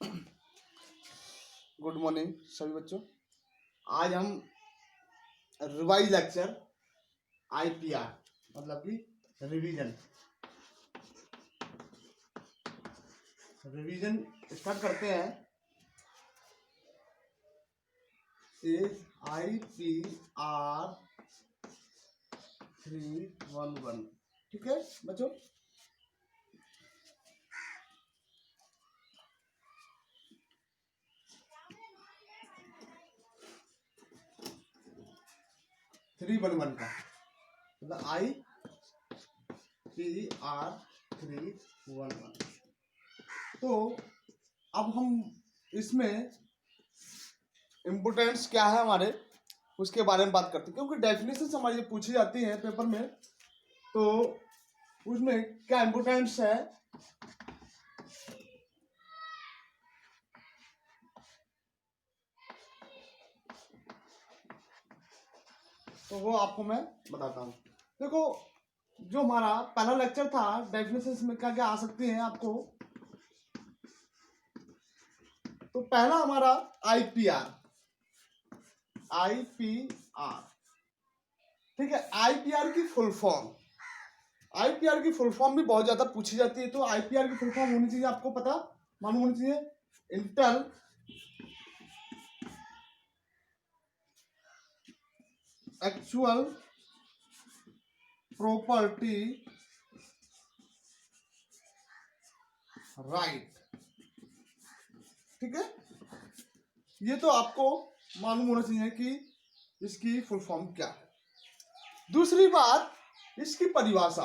Good morning सभी बच्चों। आज हम रिवाइज लेक्चर आईपीआर मतलब कि रिवीजन स्टार्ट करते हैं। IPR 311, ठीक है बच्चों। थ्री वन वन का मतलब IPR 311। तो अब हम इसमें इम्पोर्टेंस क्या है हमारे, उसके बारे में बात करते हैं, क्योंकि डेफिनेशन हमारी जो पूछी जाती है पेपर में, तो उसमें क्या इम्पोर्टेंस है तो वो आपको मैं बताता हूँ। देखो, जो हमारा पहला लेक्चर था डेफिनेशन में क्या क्या आ सकती हैं आपको, तो पहला हमारा आईपीआर, ठीक है। आईपीआर की फुल फॉर्म, आईपीआर की फुल फॉर्म भी बहुत ज्यादा पूछी जाती है, तो आईपीआर की फुल फॉर्म होनी चाहिए आपको पता, मालूम होनी चाहिए। इंटेल एक्चुअल प्रॉपर्टी राइट, ठीक है। ये तो आपको मालूम होना चाहिए कि इसकी फुल फॉर्म क्या है। दूसरी बात, इसकी परिभाषा।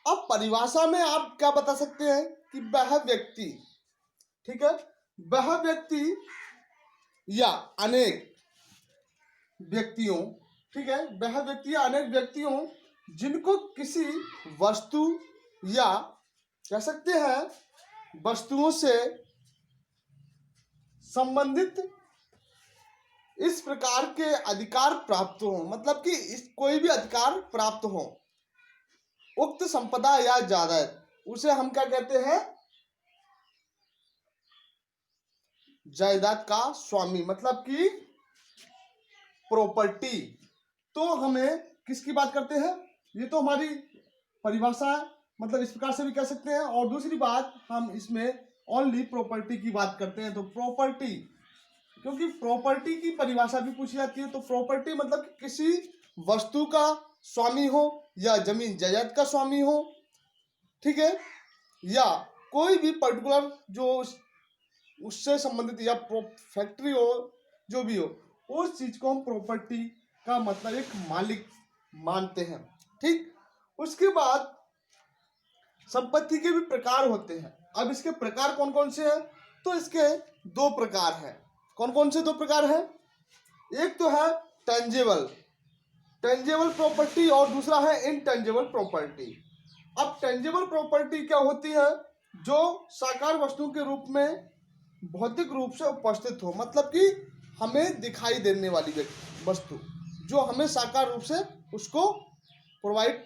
अब परिभाषा में आप क्या बता सकते हैं कि वह व्यक्ति, ठीक है, वह व्यक्ति या अनेक व्यक्तियों, ठीक है, वह व्यक्ति या अनेक व्यक्तियों जिनको किसी वस्तु या कह सकते हैं वस्तुओं से संबंधित इस प्रकार के अधिकार प्राप्त हो, मतलब कि कोई भी अधिकार प्राप्त हो, उक्त संपदा या जायदाद, उसे हम क्या कहते हैं, जायदाद का स्वामी, मतलब कि प्रॉपर्टी। तो हमें किसकी बात करते हैं, ये तो हमारी परिभाषा है, मतलब इस प्रकार से भी कह सकते हैं। और दूसरी बात, हम इसमें ओनली प्रॉपर्टी की बात करते हैं, तो प्रॉपर्टी, क्योंकि प्रॉपर्टी की परिभाषा भी पूछी जाती है, तो प्रॉपर्टी मतलब कि किसी वस्तु का स्वामी हो या जमीन जायदाद का स्वामी हो, ठीक है, या कोई भी पर्टिकुलर जो उससे संबंधित या फैक्ट्री हो, जो भी हो, उस चीज को हम प्रॉपर्टी का मतलब एक मालिक मानते हैं, ठीक। उसके बाद संपत्ति के भी प्रकार होते हैं। अब इसके प्रकार कौन कौन से हैं, तो इसके दो प्रकार हैं। कौन कौन से दो प्रकार हैं, एक तो है टेंजेबल प्रॉपर्टी और दूसरा है इनटेंजेबल प्रॉपर्टी। अब टेंजेबल प्रॉपर्टी क्या होती है, जो साकार वस्तु के रूप में भौतिक रूप से उपस्थित हो, मतलब कि हमें दिखाई देने वाली वस्तु, जो हमें साकार रूप से उसको प्रोवाइड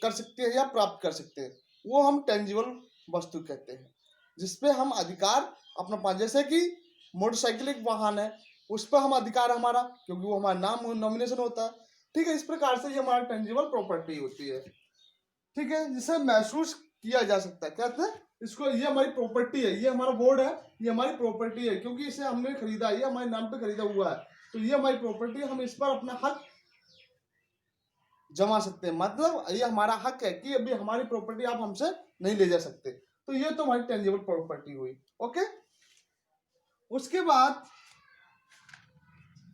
कर सकते हैं या प्राप्त कर सकते हैं, वो हम टेंजिबल वस्तु कहते हैं, जिसपे हम अधिकार अपना पाए। जैसे कि मोटरसाइकिल एक वाहन है, उस पर हम अधिकार हमारा, क्योंकि वो हमारा नाम नॉमिनेशन होता है, ठीक है। इस प्रकार से ये हमारा टेंजिबल प्रॉपर्टी होती है, ठीक है, जिसे महसूस किया जा सकता है। कहते हैं इसको, ये हमारी प्रॉपर्टी है, ये हमारा बोर्ड है, ये हमारी प्रॉपर्टी है, क्योंकि इसे हमने खरीदा, ये हमारे नाम पे खरीदा हुआ है, तो ये हमारी प्रॉपर्टी है, हम इस पर अपना हक जमा सकते हैं, मतलब ये हमारा हक है कि अभी हमारी प्रॉपर्टी आप हमसे नहीं ले जा सकते। तो ये तो हमारी टेंजिबल प्रॉपर्टी हुई, ओके। उसके बाद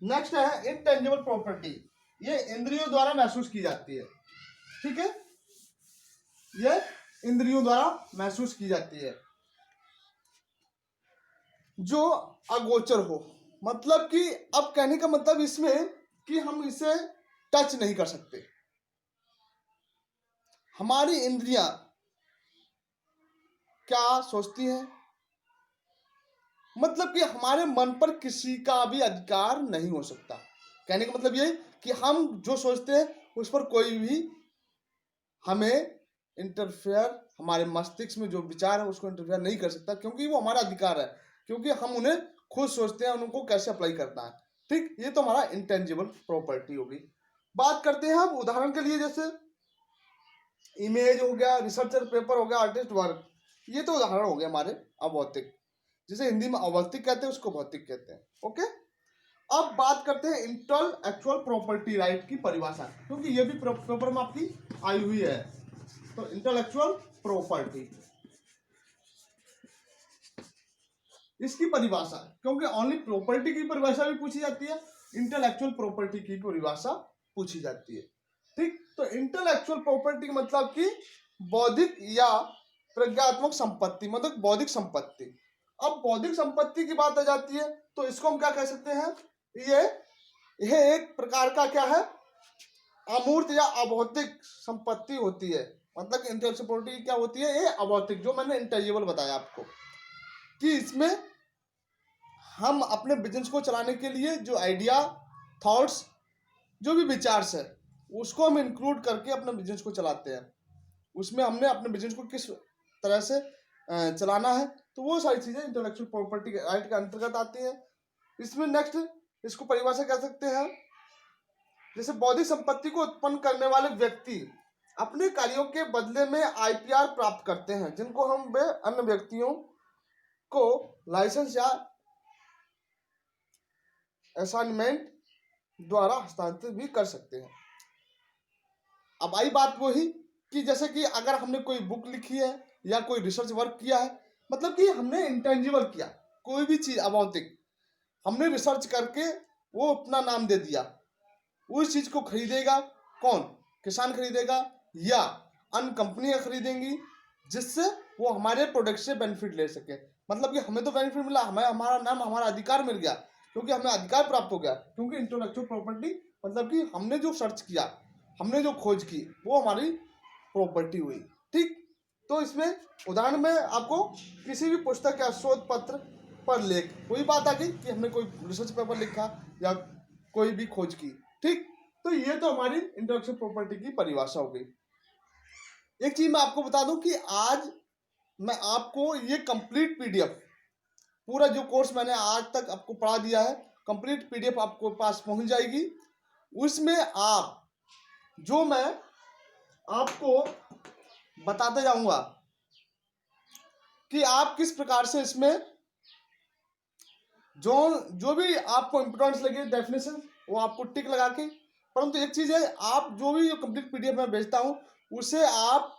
नेक्स्ट है इनटेंजिबल प्रॉपर्टी। ये इंद्रियों द्वारा महसूस की जाती है, ठीक है, ये इंद्रियों द्वारा महसूस की जाती है, जो अगोचर हो, मतलब कि अब कहने का मतलब इसमें कि हम इसे टच नहीं कर सकते। हमारी इंद्रियां क्या सोचती हैं, मतलब कि हमारे मन पर किसी का भी अधिकार नहीं हो सकता। कहने का मतलब ये कि हम जो सोचते हैं उस पर कोई भी हमें इंटरफेयर हमारे मस्तिष्क में जो विचार है उसको इंटरफेयर नहीं कर सकता, क्योंकि वो हमारा अधिकार है, क्योंकि हम उन्हें खुद सोचते हैं उनको कैसे अप्लाई करना है। ठीक, ये तो हमारा इंटेंजिबल प्रॉपर्टी होगी। बात करते हैं हम उदाहरण के लिए, जैसे इमेज हो गया, रिसर्चर पेपर हो गया, आर्टिस्ट वर्क, ये तो उदाहरण हो गया हमारे अभौतिक, जिसे हिंदी में अभौतिक कहते हैं, उसको भौतिक कहते हैं। ओके, अब बात करते हैं इंटेलेक्चुअल प्रॉपर्टी राइट की परिभाषा, क्योंकि ये भी पेपर में आपकी आई हुई है। तो इंटेलेक्चुअल प्रॉपर्टी, इसकी परिभाषा, क्योंकि ओनली प्रॉपर्टी की परिभाषा भी पूछी जाती है, इंटेलेक्चुअल प्रॉपर्टी की परिभाषा पूछी जाती है। ठीक, तो इंटेलेक्चुअल प्रॉपर्टी मतलब कि बौद्धिक या प्रज्ञात्मक संपत्ति, मतलब बौद्धिक संपत्ति। अब बौद्धिक संपत्ति की बात आ जाती है तो इसको हम क्या कह सकते हैं, यह एक प्रकार का क्या है, अमूर्त या अभौतिक संपत्ति होती है। मतलब इंटेलेक्चुअल प्रॉपर्टी क्या होती है, ये अभौतिक, जो मैंने इंटेंजिबल बताया आपको, कि इसमें हम अपने बिजनेस को चलाने के लिए जो आइडिया, थॉट्स, जो भी विचार है, उसको हम इंक्लूड करके अपने बिजनेस को चलाते हैं। उसमें हमने अपने बिजनेस को किस तरह से चलाना है, तो वो सारी चीजें इंटेलेक्चुअल प्रॉपर्टी राइट के अंतर्गत आती हैं। इसमें नेक्स्ट इसको परिभाषा कह सकते हैं, जैसे बौद्धिक संपत्ति को उत्पन्न करने वाले व्यक्ति अपने कार्यों के बदले में आईपीआर प्राप्त करते हैं, जिनको हम वे अन्य व्यक्तियों को लाइसेंस या असाइनमेंट द्वारा हस्तांतरित भी कर सकते हैं। अब आई बात वही कि जैसे कि अगर हमने कोई बुक लिखी है या कोई रिसर्च वर्क किया है, मतलब कि हमने इंटेंजिबल किया, कोई भी चीज अभौतिक हमने रिसर्च करके वो अपना नाम दे दिया, उस चीज को खरीदेगा कौन, किसान खरीदेगा या अन्य कंपनियां खरीदेंगी, जिससे वो हमारे प्रोडक्ट से बेनिफिट ले सके। मतलब कि हमें तो बेनिफिट मिला, हमें हमारा नाम, हमारा अधिकार मिल गया, क्योंकि हमें अधिकार प्राप्त हो गया, क्योंकि इंटेलेक्चुअल प्रॉपर्टी मतलब कि हमने जो सर्च किया, हमने जो खोज की, वो हमारी प्रॉपर्टी हुई। ठीक, तो इसमें उदाहरण में आपको किसी भी पुस्तक या शोध पत्र पर लेख, वही बात आ गई कि हमने कोई रिसर्च पेपर लिखा या कोई भी खोज की। ठीक, तो ये तो हमारी इंटेलेक्चुअल प्रॉपर्टी की परिभाषा हो गई। एक चीज मैं आपको बता दूं कि आज मैं आपको ये कंप्लीट पीडीएफ, पूरा जो कोर्स मैंने आज तक आपको पढ़ा दिया है, कंप्लीट पीडीएफ आपको पास पहुंच जाएगी। उसमें आप, जो मैं आपको बताते जाऊंगा कि आप किस प्रकार से इसमें जो भी आपको इंपोर्टेंस लगे डेफिनेशन, वो आपको टिक लगा के, परंतु एक चीज है, आप जो भी कंप्लीट पीडीएफ मैं भेजता हूं उसे आप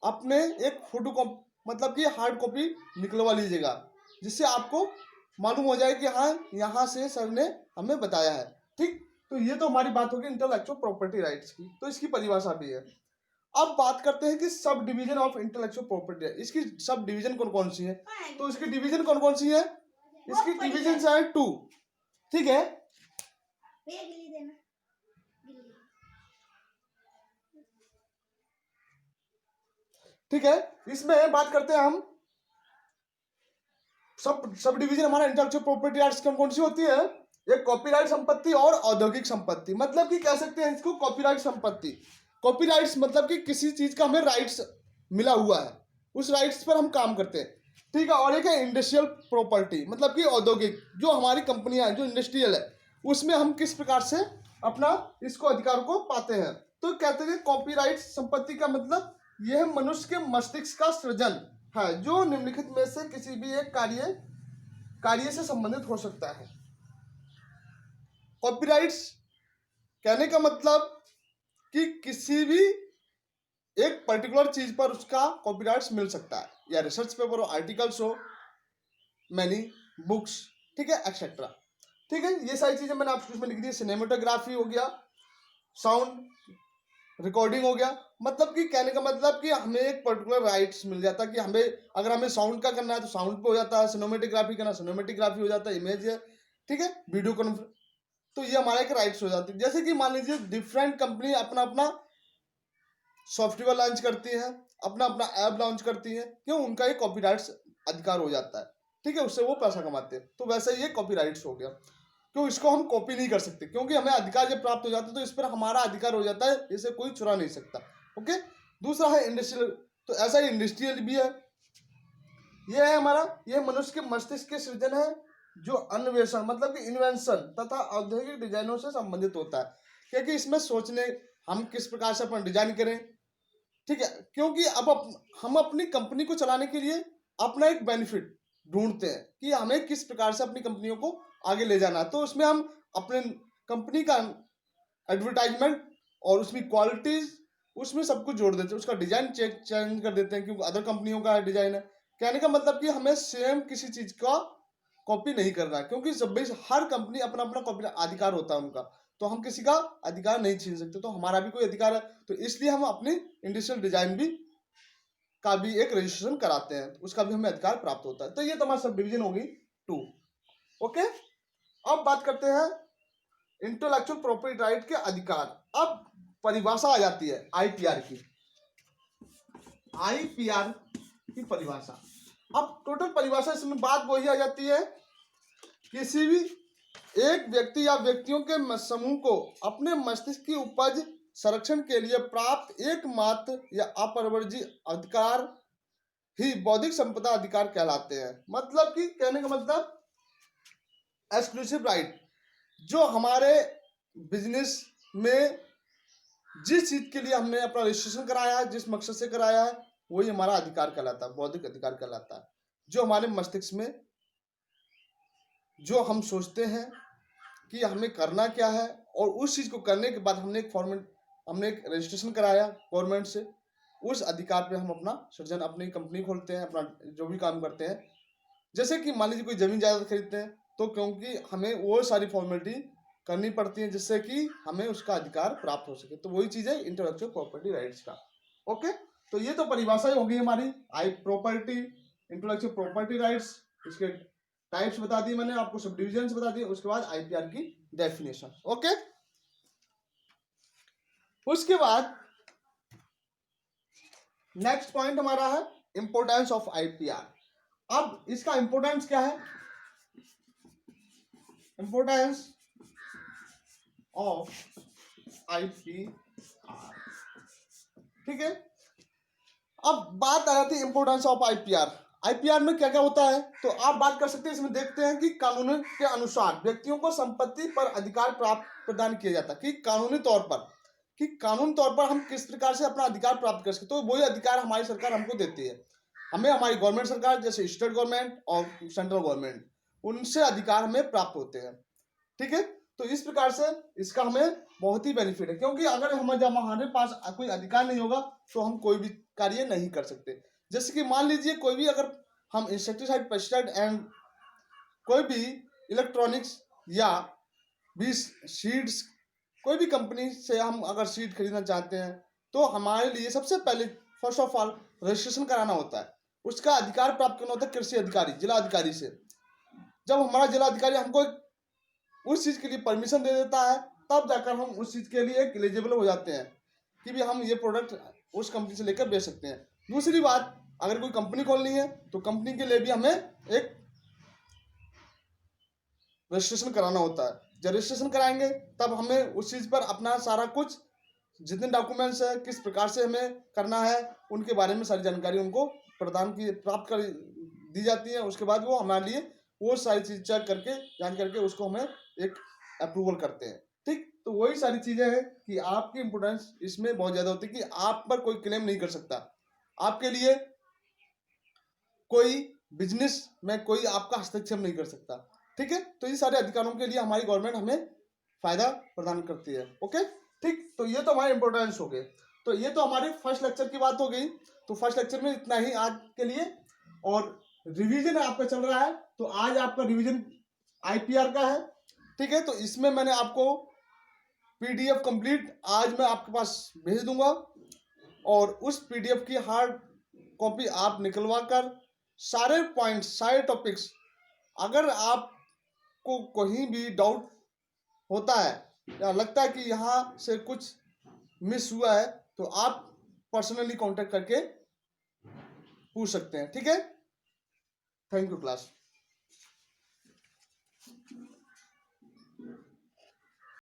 अपने एक फोटो कॉपी, मतलब कि हार्ड कॉपी निकलवा लीजिएगा, जिससे आपको मालूम हो जाए कि हाँ, यहाँ से सर ने हमें बताया है। ठीक, तो ये तो हमारी बात होगी इंटेलेक्चुअल प्रॉपर्टी राइट्स की, तो इसकी परिभाषा भी है। अब बात करते हैं कि sub division of intellectual property है, इसकी सब डिवीजन कौन कौन सी है, तो इसकी डिवीजन कौन कौन सी है, इसकी डिवीजन है 2। ठीक है, ठीक है, इसमें बात करते हैं हम सब डिवीजन हमारा इंटेलेक्चुअल प्रॉपर्टी राइट्स कौन सी होती है, एक कॉपीराइट संपत्ति और औद्योगिक संपत्ति। मतलब कि कह सकते हैं इसको कॉपीराइट संपत्ति, कॉपीराइट्स मतलब कि किसी चीज का हमें राइट्स मिला हुआ है, उस राइट्स पर हम काम करते हैं। ठीक है, और एक है इंडस्ट्रियल प्रॉपर्टी, मतलब कि औद्योगिक, जो हमारी कंपनियां हैं, जो इंडस्ट्रियल है, उसमें हम किस प्रकार से अपना इसको अधिकार को पाते हैं। तो कहते हैं कॉपीराइट संपत्ति का मतलब यह मनुष्य के मस्तिष्क का सृजन है, जो निम्नलिखित में से किसी भी एक कार्य से संबंधित हो सकता है। कॉपीराइट्स कहने का मतलब कि किसी भी एक पर्टिकुलर चीज पर उसका कॉपीराइट्स मिल सकता है, या रिसर्च पेपर हो, आर्टिकल्स हो, मैनी बुक्स, ठीक है, एक्सेट्रा। ठीक है, ये सारी चीजें मैंने आपको इसमें लिख दी। सिनेमेटोग्राफी हो गया, साउंड रिकॉर्डिंग हो गया, मतलब कि कहने का मतलब कि हमें एक पर्टिकुलर राइट्स मिल जाता है कि हमें, अगर हमें साउंड का करना है तो साउंड पे हो जाता है, सिनेमेटोग्राफी करना सिनेमेटोग्राफी हो जाता है, इमेज है, ठीक है, वीडियो कॉन्फ्रेंस, तो ये हमारा एक राइट्स हो जाती है। जैसे कि मान लीजिए डिफरेंट कंपनी अपना अपना सॉफ्टवेयर लॉन्च करती है, अपना अपना ऐप लॉन्च करती है, क्यों, उनका एक कॉपीराइट्स अधिकार हो जाता है। ठीक है, उससे वो पैसा कमाते हैं, तो वैसे ये कॉपीराइट्स हो गया, क्यों, इसको हम कॉपी नहीं कर सकते, क्योंकि हमें अधिकार जब प्राप्त हो जाता है तो इस पर हमारा अधिकार हो जाता है, इसे कोई चुरा नहीं सकता। ओके, दूसरा है इंडस्ट्रियल तो ऐसा ही इंडस्ट्रियल भी है। ये है हमारा, ये मनुष्य के मस्तिष्क के सृजन है जो अन्वेषण मतलब कि इन्वेंशन तथा औद्योगिक डिजाइनों से संबंधित होता है, क्योंकि इसमें सोचने हम किस प्रकार से अपना डिजाइन करें, ठीक है। क्योंकि अब हम अपनी कंपनी को चलाने के लिए अपना एक बेनिफिट ढूंढते हैं कि हमें किस प्रकार से अपनी कंपनियों को आगे ले जाना है। तो उसमें हम अपने कंपनी का एडवर्टाइजमेंट और उसकी क्वालिटीज उसमें सब कुछ जोड़ देते हैं, उसका डिजाइन चेंज कर देते हैं क्योंकि अदर कंपनियों का डिजाइन है। कहने का मतलब कि हमें सेम किसी चीज का कॉपी नहीं करना है, क्योंकि जब भी हर कंपनी अपना अपना कॉपी अधिकार होता है उनका, तो हम किसी का अधिकार नहीं छीन सकते, तो हमारा भी कोई अधिकार है। तो इसलिए हम अपनी इंडस्ट्रियल डिजाइन भी का भी एक रजिस्ट्रेशन कराते हैं, उसका भी हमें अधिकार प्राप्त होता है। तो ये तो हमारा सब डिवीजन होगी 2। ओके, अब बात करते हैं इंटेलेक्चुअल प्रॉपर्टी राइट के अधिकार। अब परिभाषा आ जाती है आईपीआर की। आईपीआर की परिभाषा, अब टोटल परिभाषा इसमें बात वही आ जाती है, किसी भी एक व्यक्ति या व्यक्तियों के समूह को अपने मस्तिष्क की उपज संरक्षण के लिए प्राप्त एकमात्र या अपरिवर्जित अधिकार ही बौद्धिक संपदा अधिकार कहलाते हैं। मतलब कि कहने का मतलब एक्सक्लूसिव राइट, जो हमारे बिजनेस में जिस चीज के लिए हमने अपना रजिस्ट्रेशन कराया है, जिस मकसद से कराया है, वही हमारा अधिकार कहलाता है, बौद्धिक अधिकार कहलाता है। जो हमारे मस्तिष्क में जो हम सोचते हैं कि हमें करना क्या है, और उस चीज को करने के बाद हमने एक रजिस्ट्रेशन कराया गवर्नमेंट से, उस अधिकार पे हम अपना सृजन, अपनी कंपनी खोलते हैं, अपना जो भी काम करते हैं। जैसे कि मान लीजिए कोई जमीन जायदाद खरीदते हैं, तो क्योंकि हमें वो सारी फॉर्मेलिटी करनी पड़ती है जिससे कि हमें उसका अधिकार प्राप्त हो सके। तो वही चीज है इंटेलेक्चुअल प्रॉपर्टी राइट्स का। ओके, तो ये तो परिभाषा ही होगी हमारी प्रॉपर्टी, इंटेलेक्चुअल प्रॉपर्टी राइट्स, इसके टाइप्स बता दी मैंने आपको, सब डिविजन्स बता दिए, उसके बाद आईपीआर की डेफिनेशन। ओके, उसके बाद नेक्स्ट पॉइंट हमारा है इंपोर्टेंस ऑफ आईपीआर। अब इसका इंपोर्टेंस क्या है, इंपोर्टेंस ऑफ आईपीआर, ठीक है। अब बात आ जाती है इंपोर्टेंस ऑफ आईपीआर। आईपीआर में क्या क्या होता है, तो आप बात कर सकते हैं, इसमें देखते हैं कि कानून के अनुसार व्यक्तियों को संपत्ति पर अधिकार प्रदान किया जाता है, कि कानूनी तौर पर, कि कानून तौर पर हम किस प्रकार से अपना अधिकार प्राप्त कर सकते, तो वही अधिकार हमारी सरकार हमको देती है। हमें हमारी गवर्नमेंट सरकार, जैसे स्टेट गवर्नमेंट और सेंट्रल गवर्नमेंट, उनसे अधिकार हमें प्राप्त होते हैं, ठीक है। तो इस प्रकार से इसका हमें बहुत ही बेनिफिट है, क्योंकि अगर हमारे पास कोई अधिकार नहीं होगा तो हम कोई भी कार्य नहीं कर सकते। जैसे कि मान लीजिए कोई भी, अगर हम इंसेक्टिसाइड, पेस्टिसाइड एंड कोई भी इलेक्ट्रॉनिक्स या भी सीड्स, कोई भी कंपनी से हम अगर सीड खरीदना चाहते हैं, तो हमारे लिए सबसे पहले फर्स्ट ऑफ ऑल रजिस्ट्रेशन कराना होता है, उसका अधिकार प्राप्त करना होता है कृषि अधिकारी, जिला अधिकारी से। जब हमारा जिला अधिकारी हमको उस चीज के लिए परमिशन दे देता है, तब जाकर हम उस चीज के लिए एलिजिबल हो जाते हैं कि भी हम ये प्रोडक्ट उस कंपनी से लेकर बेच सकते हैं। दूसरी बात, अगर कोई कंपनी खोलनी है तो कंपनी के लिए भी हमें एक रजिस्ट्रेशन कराना होता है। जब रजिस्ट्रेशन कराएंगे तब हमें उस चीज पर अपना सारा कुछ, जितने डॉक्यूमेंट्स है, किस प्रकार से हमें करना है, उनके बारे में सारी जानकारी उनको प्राप्त कर दी जाती है। उसके बाद वो हमारे लिए वो सारी चीज चेक करके, जान करके उसको हमें एक अप्रूवल करते हैं, ठीक। तो वही सारी चीजें हैं कि आपकी इंपोर्टेंस इसमें बहुत ज्यादा होती है, कि आप पर कोई क्लेम नहीं कर सकता, आपके लिए कोई बिजनेस में कोई आपका हस्तक्षेप नहीं कर सकता, ठीक है। तो ये सारे अधिकारों के लिए हमारी गवर्नमेंट हमें फायदा प्रदान करती है। ओके, ठीक। तो ये तो हमारे इंपोर्टेंस हो गए। तो ये तो हमारे फर्स्ट लेक्चर की बात हो गई। तो फर्स्ट लेक्चर में इतना ही आज के लिए, और रिवीजन आपका चल रहा है, तो आज आपका रिवीजन आईपीआर का है, ठीक है। तो इसमें मैंने आपको पीडीएफ कंप्लीट आज मैं आपके पास भेज दूंगा, और उस पीडीएफ की हार्ड कॉपी आप निकलवा कर सारे पॉइंट्स, सारे टॉपिक्स, अगर आपको कहीं भी डाउट होता है या लगता है कि यहाँ से कुछ मिस हुआ है, तो आप पर्सनली कांटेक्ट करके पूछ सकते हैं, ठीक है। Thank you class.